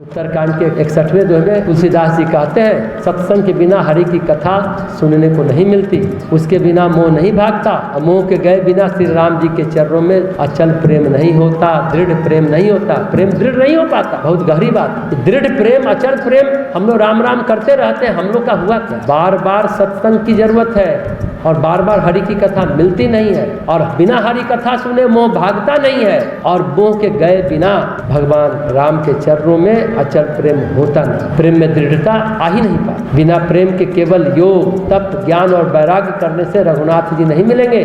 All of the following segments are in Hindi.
उत्तरकांड के 61वें दोहे में तुलसीदास जी कहते हैं, सत्संग के बिना हरि की कथा सुनने को नहीं मिलती, उसके बिना मोह नहीं भागता, मोह के गए बिना श्री राम जी के चरणों में अचल प्रेम नहीं होता, दृढ़ प्रेम नहीं होता, प्रेम दृढ़ नहीं हो पाता। बहुत गहरी बात, दृढ़ प्रेम अचल प्रेम हम लोग राम राम करते रहते हैं, हम लोग का हुआ क्या? बार बार सत्संग की जरूरत है और बार बार हरि की कथा मिलती नहीं है, और बिना हरि कथा सुने मोह भागता नहीं है, और मोह के गए बिना भगवान राम के चरणों में अचल प्रेम होता नहीं, प्रेम में दृढ़ता आ ही नहीं पाती। बिना प्रेम के केवल योग तप ज्ञान और वैराग्य करने से रघुनाथ जी नहीं मिलेंगे।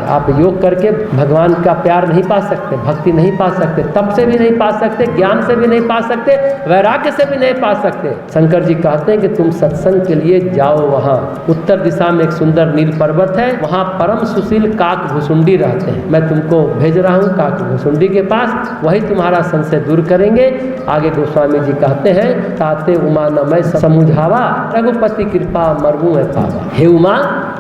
आप योग करके भगवान का प्यार नहीं पा सकते, भक्ति नहीं पा सकते, तप से भी नहीं पा सकते, ज्ञान से भी नहीं पा सकते, वैराग्य से भी नहीं पा सकते। शंकर जी कहते हैं कि तुम सत्संग के लिए जाओ, वहाँ उत्तर दिशा में एक सुंदर नील पर्वत है, वहाँ परम सुशील काक भुसुंडी रहते हैं, मैं तुमको भेज रहा हूँ काक भुसुंडी के पास, वही तुम्हारा संशय दूर करेंगे। आगे गोस्वामी जी कहते हैं, ताते उमा न मैं समुझावा, रघुपति कृपा मरमू है पावा। हे उमा,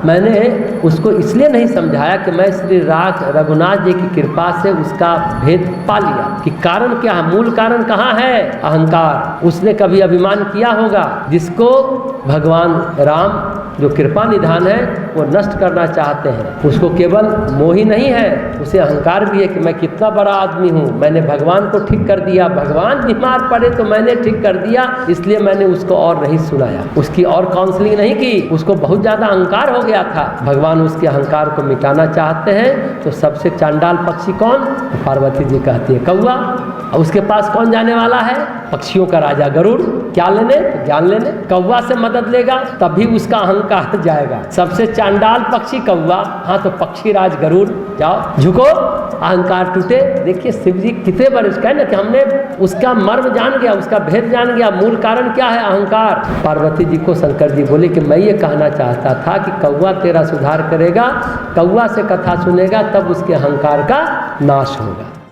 मैंने उसको इसलिए नहीं समझाया कि मैं श्री रघुनाथ जी की कृपा से उसका भेद पा लिया, कि कारण क्या है, मूल कारण कहाँ है? अहंकार। उसने कभी अभिमान किया होगा, जिसको भगवान राम जो कृपा निधान है वो नष्ट करना चाहते हैं। उसको केवल मोह ही नहीं है, उसे अहंकार भी है कि मैं कितना बड़ा आदमी हूँ, मैंने भगवान को ठीक कर दिया, भगवान बीमार पड़े तो मैंने ठीक कर दिया, इसलिए मैंने उसको और नहीं सुनाया, उसकी और काउंसलिंग नहीं की, उसको बहुत ज़्यादा अहंकार हो गया था। भगवान उसके अहंकार को मिटाना चाहते हैं। तो सबसे चांडाल पक्षी कौन? पार्वती जी कहती है कौआ। उसके पास कौन जाने वाला है? पक्षियों का राजा गरुड़। क्या लेने? ज्ञान लेने। कौआ से मदद लेगा तभी उसका अहंकार जाएगा। सबसे चांडाल पक्षी कौआ, हाँ तो पक्षी राज गरुड़, जाओ झुको, अहंकार टूटे। देखिए शिव जी कितने बार इसका है ना कि हमने उसका मर्म जान गया, उसका भेद जान गया, मूल कारण क्या है? अहंकार। पार्वती जी को शंकर जी बोले कि मैं ये कहना चाहता था कि कौआ तेरा सुधार करेगा, कौआ से कथा सुनेगा तब उसके अहंकार का नाश होगा।